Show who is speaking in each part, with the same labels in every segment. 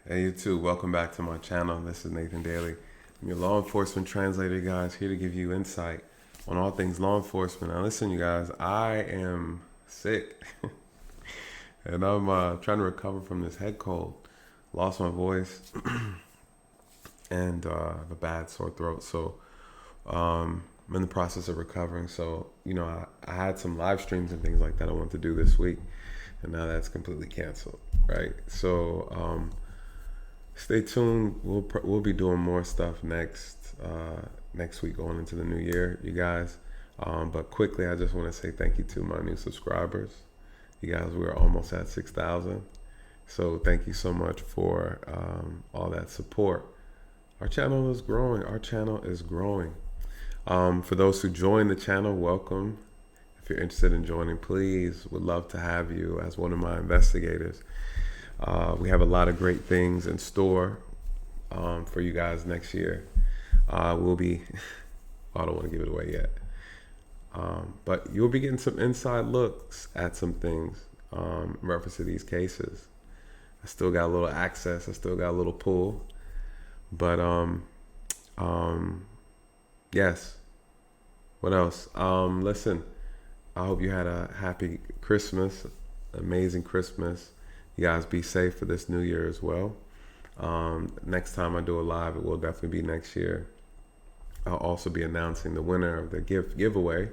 Speaker 1: Hey, you too. Welcome back to my channel. This is Nathan Daley. I'm your law enforcement translator, guys, here to give you insight on all things law enforcement. Now, listen, you guys, I am sick and I'm trying to recover from this head cold. Lost my voice and I have a bad sore throat. So, I'm in the process of recovering. So, I had some live streams and things like that I wanted to do this week, and now that's completely canceled, right? So, stay tuned. We'll be doing more stuff next week going into the new year, you guys. But quickly, I just want to say thank you to my new subscribers. You guys, we're almost at 6,000. So thank you so much for all that support. Our channel is growing. Our channel is growing. For those who join the channel, welcome. If you're interested in joining, please, would love to have you as one of my investigators. We have a lot of great things in store for you guys next year. We'll be, I don't want to give it away yet, but you'll be getting some inside looks at some things in reference to these cases. I still got a little access. I still got a little pull, but yes. What else? Listen, I hope you had a happy Christmas, amazing Christmas. You guys be safe for this new year as well. Next time I do a live, it will definitely be next year. I'll also be announcing the winner of the giveaway.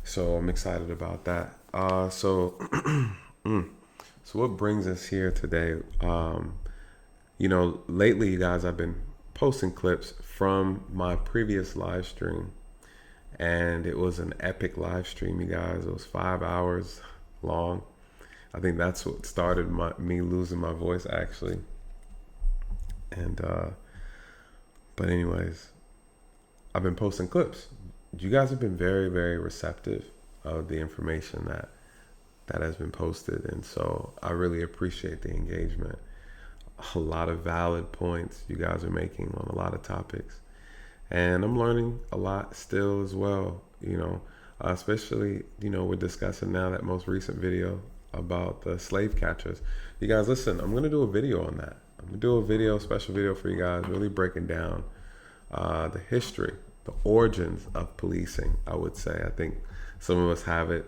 Speaker 1: So I'm excited about that. So what brings us here today? Lately, you guys, I've been posting clips from my previous live stream. And it was an epic live stream, you guys. It was 5 hours long. I think that's what started me losing my voice, actually. And but anyways, I've been posting clips. You guys have been very, very receptive of the information that has been posted, and so I really appreciate the engagement. A lot of valid points you guys are making on a lot of topics, and I'm learning a lot still as well. Especially we're discussing now that most recent video about the slave catchers. You guys, listen, I'm gonna do a video on that. I'm gonna do a special video for you guys, really breaking down the history, the origins of policing. I would say, I think some of us have it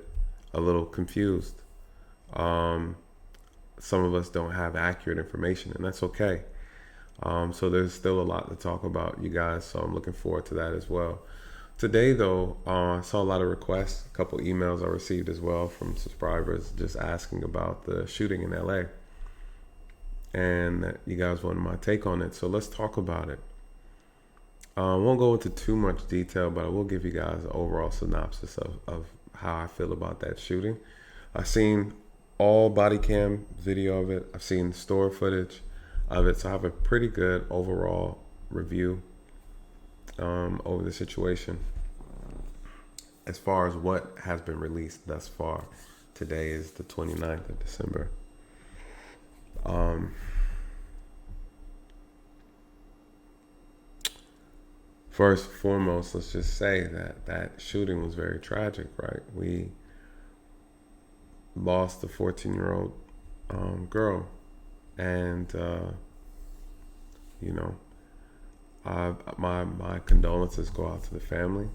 Speaker 1: a little confused. Some of us don't have accurate information, and that's okay. So there's still a lot to talk about, you guys. So I'm looking forward to that as well. Today, though, I saw a lot of requests, a couple emails I received as well from subscribers just asking about the shooting in LA. And you guys wanted my take on it. So let's talk about it. I won't go into too much detail, but I will give you guys an overall synopsis of how I feel about that shooting. I've seen all body cam video of it. I've seen store footage of it. So I have a pretty good overall review over the situation as far as what has been released thus far. Today is the 29th of December. First and foremost, let's just say that shooting was very tragic, right? We lost a 14-year-old girl, and my condolences go out to the family.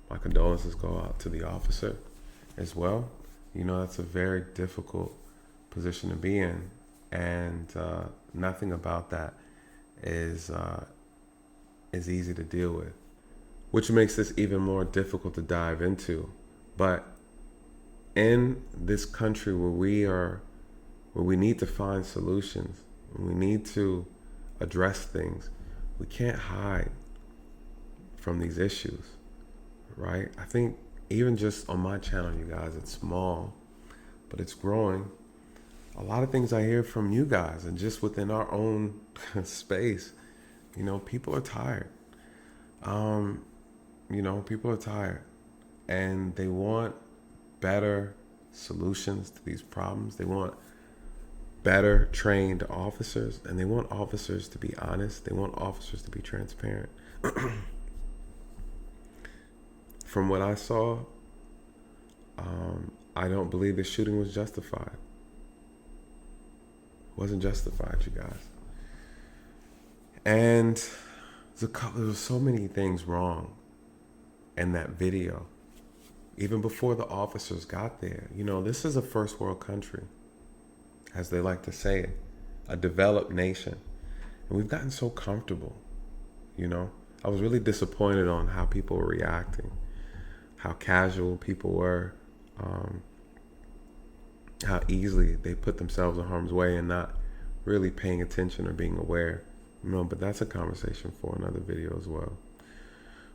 Speaker 1: My condolences go out to the officer as well. That's a very difficult position to be in, and nothing about that is easy to deal with, which makes this even more difficult to dive into. But in this country where we need to find solutions, we need to address things, we can't hide from these issues, right? I think even just on my channel, you guys, it's small, but it's growing. A lot of things I hear from you guys, and just within our own space, people are tired. People are tired, and they want better solutions to these problems. They want better trained officers, and they want officers to be honest. They want officers to be transparent. From what I saw, I don't believe the shooting was justified. Wasn't justified, you guys. And there was so many things wrong in that video. Even before the officers got there. You know, this is a first world country, as they like to say, a developed nation. And we've gotten so comfortable, you know. I was really disappointed on how people were reacting, how casual people were, how easily they put themselves in harm's way and not really paying attention or being aware. You know, but that's a conversation for another video as well.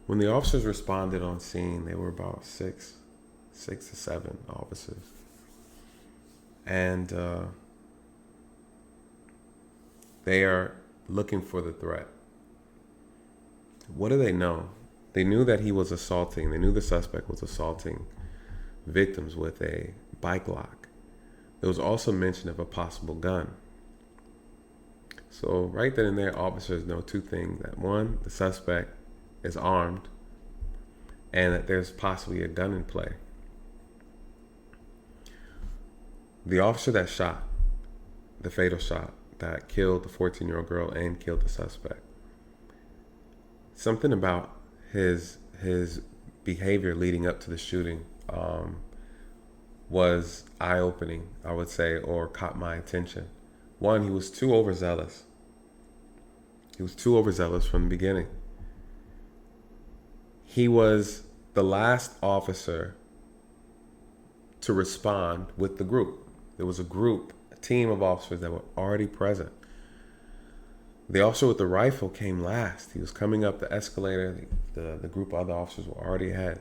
Speaker 1: When the officers responded on scene, they were about six to seven officers. And they are looking for the threat. What do they know? They knew that he was assaulting. They knew the suspect was assaulting victims with a bike lock. There was also mention of a possible gun. So right then and there, officers know two things. That one, the suspect is armed, and that there's possibly a gun in play. The officer that shot, the fatal shot that killed the 14-year-old girl and killed the suspect, something about his behavior leading up to the shooting was eye-opening, I would say, or caught my attention. One, he was too overzealous. He was too overzealous from the beginning. He was the last officer to respond with the group. There was a team of officers that were already present. The officer with the rifle came last. He was coming up the escalator. The group of other officers were already ahead.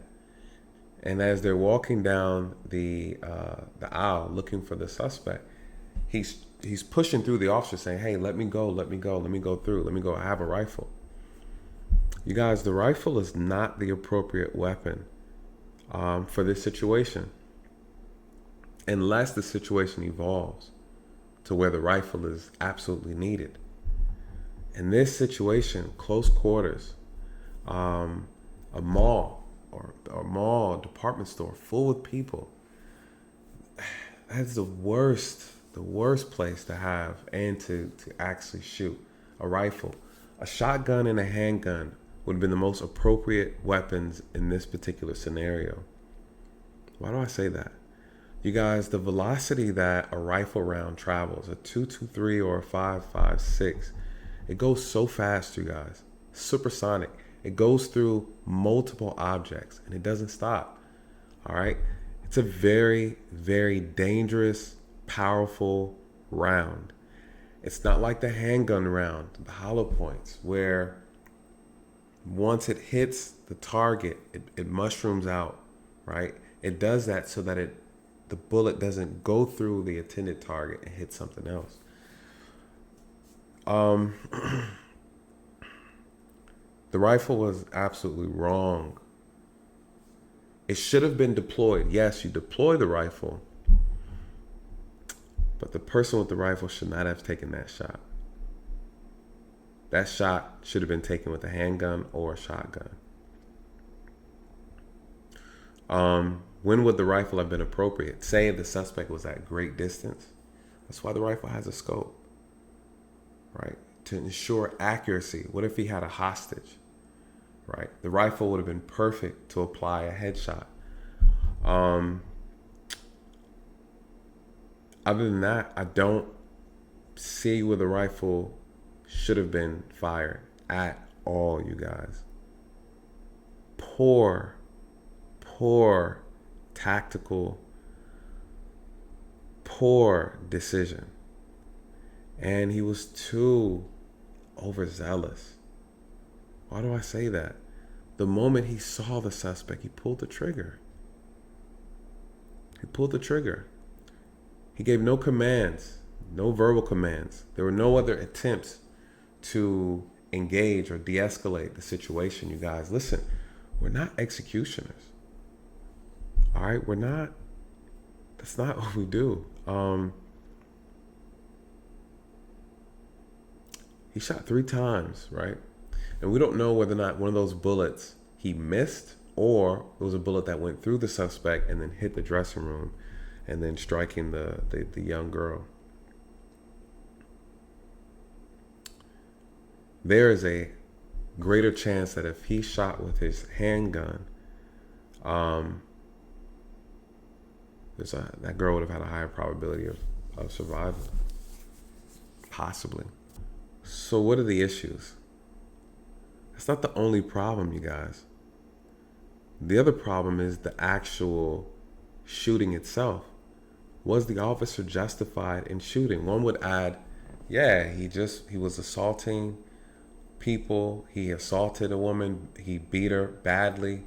Speaker 1: And as they're walking down the aisle looking for the suspect, he's pushing through the officer saying, "Hey, let me go through. I have a rifle." You guys, the rifle is not the appropriate weapon for this situation, unless the situation evolves to where the rifle is absolutely needed. In this situation, close quarters, a mall or a mall, department store full of people, that's the worst place to have and to actually shoot. A rifle. A shotgun and a handgun would have been the most appropriate weapons in this particular scenario. Why do I say that? You guys, the velocity that a rifle round travels, a .223 or a .556, it goes so fast, you guys. Supersonic. It goes through multiple objects and it doesn't stop. All right? It's a very, very dangerous, powerful round. It's not like the handgun round, the hollow points, where once it hits the target, it mushrooms out, right? It does that so that the bullet doesn't go through the intended target and hit something else. The rifle was absolutely wrong. It should have been deployed. Yes, you deploy the rifle, but the person with the rifle should not have taken that shot. That shot should have been taken with a handgun or a shotgun. When would the rifle have been appropriate? Say if the suspect was at great distance. That's why the rifle has a scope, right? To ensure accuracy. What if he had a hostage, right? The rifle would have been perfect to apply a headshot. Other than that, I don't see where the rifle should have been fired at all, you guys. Poor tactical, poor decision. And he was too overzealous. Why do I say that? The moment he saw the suspect, he pulled the trigger. He gave no commands, no verbal commands. There were no other attempts to engage or de-escalate the situation, you guys. Listen, we're not executioners. All right, we're not. That's not what we do. He shot 3 times, right? And we don't know whether or not one of those bullets he missed or it was a bullet that went through the suspect and then hit the dressing room and then striking the young girl. there is a greater chance that if he shot with his handgun, that girl would have had a higher probability of survival. Possibly. So what are the issues? That's not the only problem, you guys. The other problem is the actual shooting itself. Was the officer justified in shooting? One would add, yeah, he was assaulting people. He assaulted a woman. He beat her badly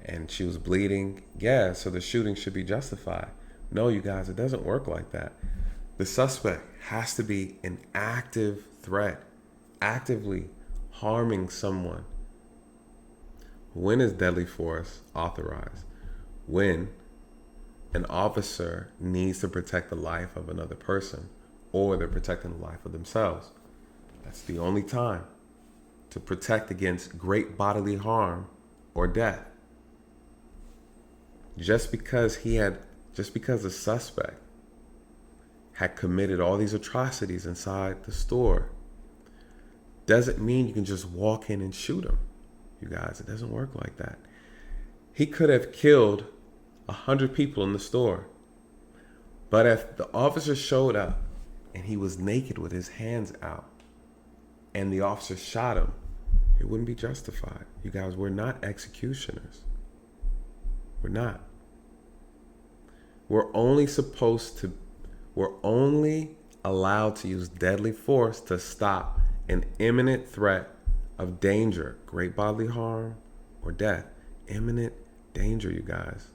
Speaker 1: and she was bleeding. Yeah, so the shooting should be justified. No, you guys, it doesn't work like that. The suspect has to be an active threat, actively harming someone. When is deadly force authorized? When an officer needs to protect the life of another person, or they're protecting the life of themselves. That's the only time to protect against great bodily harm or death. Just because the suspect had committed all these atrocities inside the store doesn't mean you can just walk in and shoot him. You guys, it doesn't work like that. He could have killed 100 people in the store. But if the officer showed up and he was naked with his hands out and the officer shot him, it wouldn't be justified. You guys, we're not executioners. We're not. We're only allowed to use deadly force to stop an imminent threat of danger, great bodily harm, or death. Imminent danger, you guys.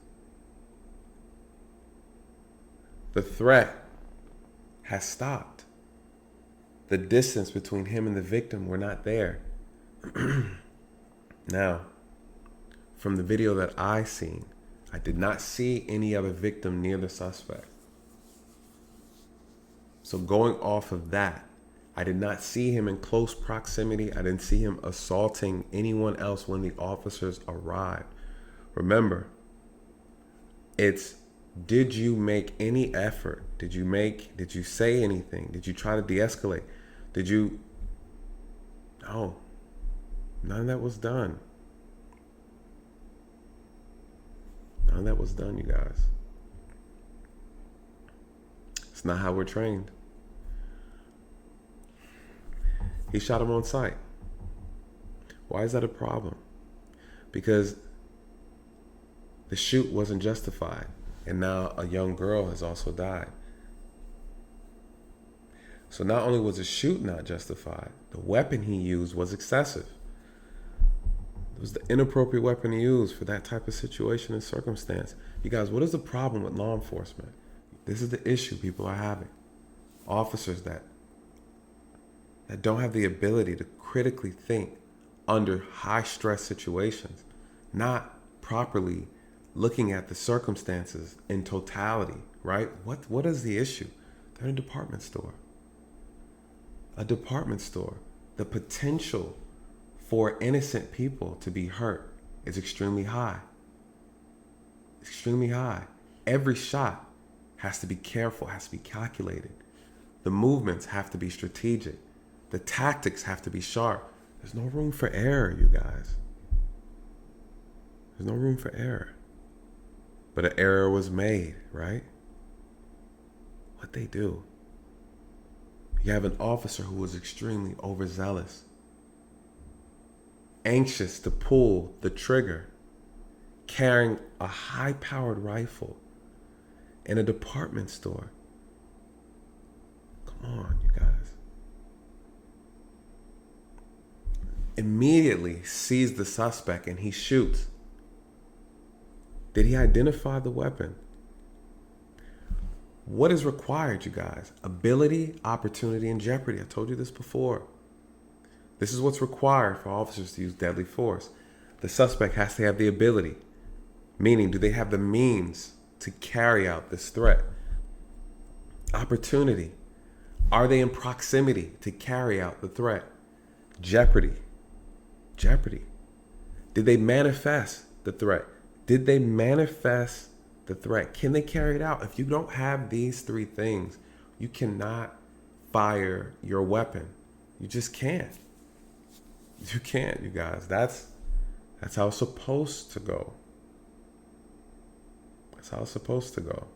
Speaker 1: The threat has stopped. The distance between him and the victim were not there. Now, from the video that I seen, I did not see any other victim near the suspect. So going off of that, I did not see him in close proximity. I didn't see him assaulting anyone else when the officers arrived. Remember, it's, did you make any effort? Did you say anything? Did you try to de-escalate? No, none of that was done. None of that was done, you guys. It's not how we're trained. He shot him on sight. Why is that a problem? Because the shoot wasn't justified, and now a young girl has also died. So not only was the shoot not justified, the weapon he used was excessive. It was the inappropriate weapon to use for that type of situation and circumstance. You guys, what is the problem with law enforcement? This is the issue people are having. Officers that don't have the ability to critically think under high stress situations, not properly looking at the circumstances in totality, right? What is the issue? They're in a department store. A department store. The potential for innocent people to be hurt is extremely high. Extremely high. Every shot has to be careful, has to be calculated. The movements have to be strategic. The tactics have to be sharp. There's no room for error, you guys. There's no room for error. But an error was made, right? What they do? You have an officer who was extremely overzealous, anxious to pull the trigger, carrying a high-powered rifle in a department store. Come on, you guys. Immediately sees the suspect and he shoots. Did he identify the weapon? What is required, you guys? Ability, opportunity, and jeopardy. I told you this before. This is what's required for officers to use deadly force. The suspect has to have the ability, meaning do they have the means to carry out this threat? Opportunity. Are they in proximity to carry out the threat? Jeopardy. Jeopardy. Did they manifest the threat? Did they manifest the threat? Can they carry it out? If you don't have these three things, you cannot fire your weapon. You just can't. You can't, you guys. That's how it's supposed to go. That's how it's supposed to go.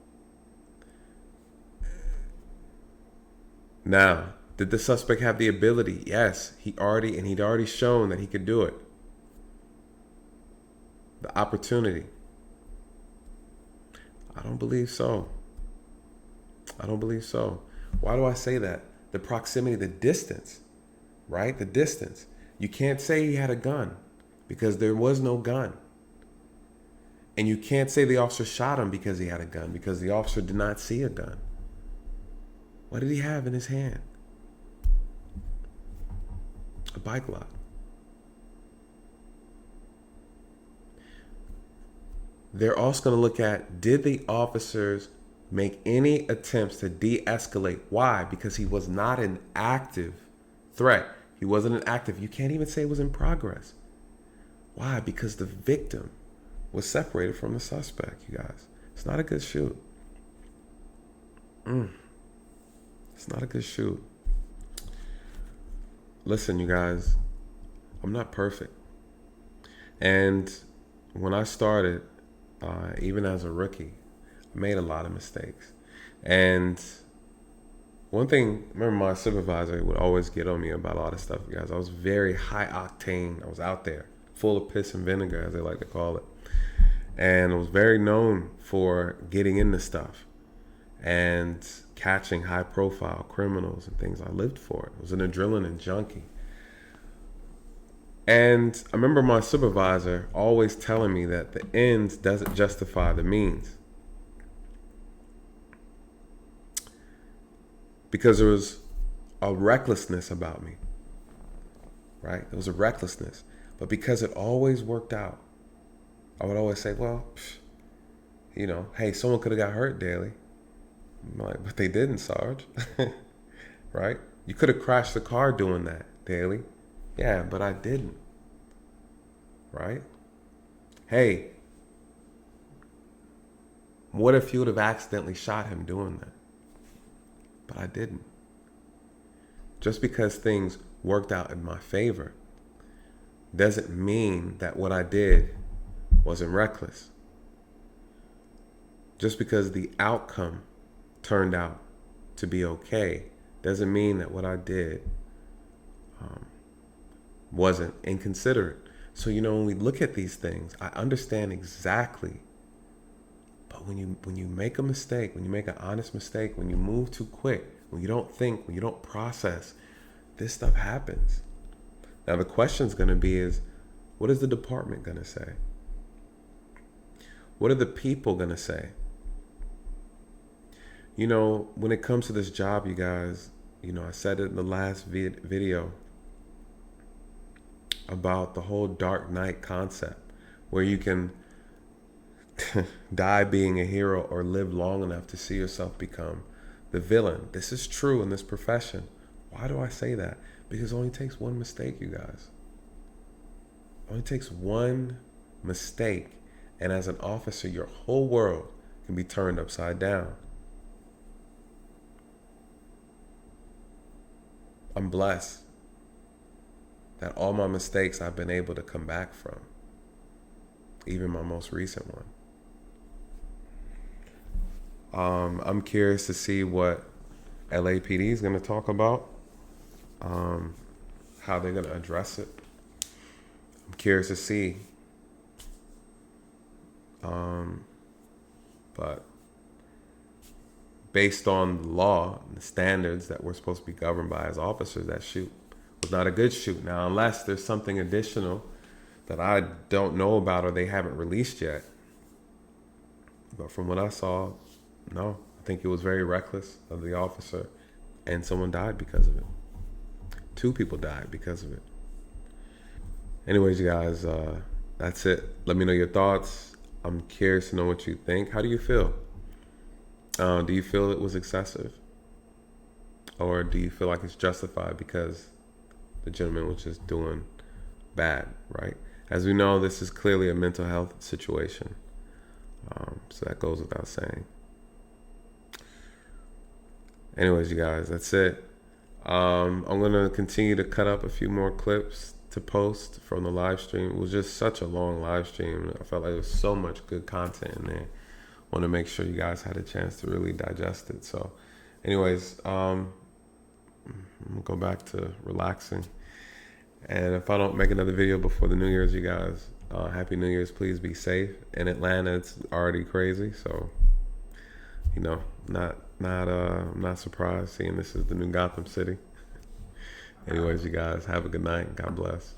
Speaker 1: Now, did the suspect have the ability? Yes, he'd already shown that he could do it. The opportunity. I don't believe so. I don't believe so. Why do I say that? The proximity, the distance, right? The distance. You can't say he had a gun because there was no gun. And you can't say the officer shot him because he had a gun because the officer did not see a gun. What did he have in his hand? A bike lock. They're also going to look at, did the officers make any attempts to de-escalate? Why? Because he was not an active threat. He wasn't an active. You can't even say it was in progress. Why? Because the victim was separated from the suspect, you guys. It's not a good shoot. It's not a good shoot. Listen, you guys, I'm not perfect. And when I started, even as a rookie, I made a lot of mistakes. And one thing, remember my supervisor would always get on me about a lot of stuff, you guys. I was very high octane. I was out there, full of piss and vinegar, as they like to call it. And I was very known for getting into stuff and catching high profile criminals and things. I lived for it. I was an adrenaline junkie. And I remember my supervisor always telling me that the ends doesn't justify the means. Because there was a recklessness about me, right? There was a recklessness. But because it always worked out, I would always say, well, hey, someone could have got hurt, Daley. I'm like, but they didn't, Sarge. Right? You could have crashed the car doing that, Daley. Yeah, but I didn't. Right? Hey, what if you would have accidentally shot him doing that? But I didn't. Just because things worked out in my favor doesn't mean that what I did wasn't reckless. Just because the outcome turned out to be okay doesn't mean that what I did wasn't inconsiderate. So, when we look at these things, I understand exactly. But when you make a mistake, when you make an honest mistake, when you move too quick, when you don't think, when you don't process, this stuff happens. Now the question's going to be is, what is the department going to say? What are the people going to say? When it comes to this job, you guys, I said it in the last video about the whole Dark Knight concept, where you can die being a hero or live long enough to see yourself become the villain. This is true in this profession. Why do I say that? Because it only takes one mistake, you guys. It only takes one mistake, and as an officer, your whole world can be turned upside down. I'm blessed that all my mistakes I've been able to come back from, even my most recent one. I'm curious to see what LAPD is going to talk about, how they're going to address it. I'm curious to see. But based on the law and the standards that we're supposed to be governed by as officers, that shoot was not a good shoot. Now, unless there's something additional that I don't know about or they haven't released yet. But from what I saw, no, I think it was very reckless of the officer, and someone died because of it. 2 people died because of it. Anyways, you guys, that's it. Let me know your thoughts. I'm curious to know what you think. How do you feel? Do you feel it was excessive? Or do you feel like it's justified because the gentleman was just doing bad, right? As we know, this is clearly a mental health situation. So that goes without saying. Anyways, you guys, that's it. I'm going to continue to cut up a few more clips to post from the live stream. It was just such a long live stream. I felt like there was so much good content in there. Want to make sure you guys had a chance to really digest it. So, anyways, I'm gonna go back to relaxing. And if I don't make another video before the New Year's, you guys, Happy New Year's. Please be safe. In Atlanta, it's already crazy, so I'm not surprised seeing this is the new Gotham City. Anyways, you guys, have a good night. God bless.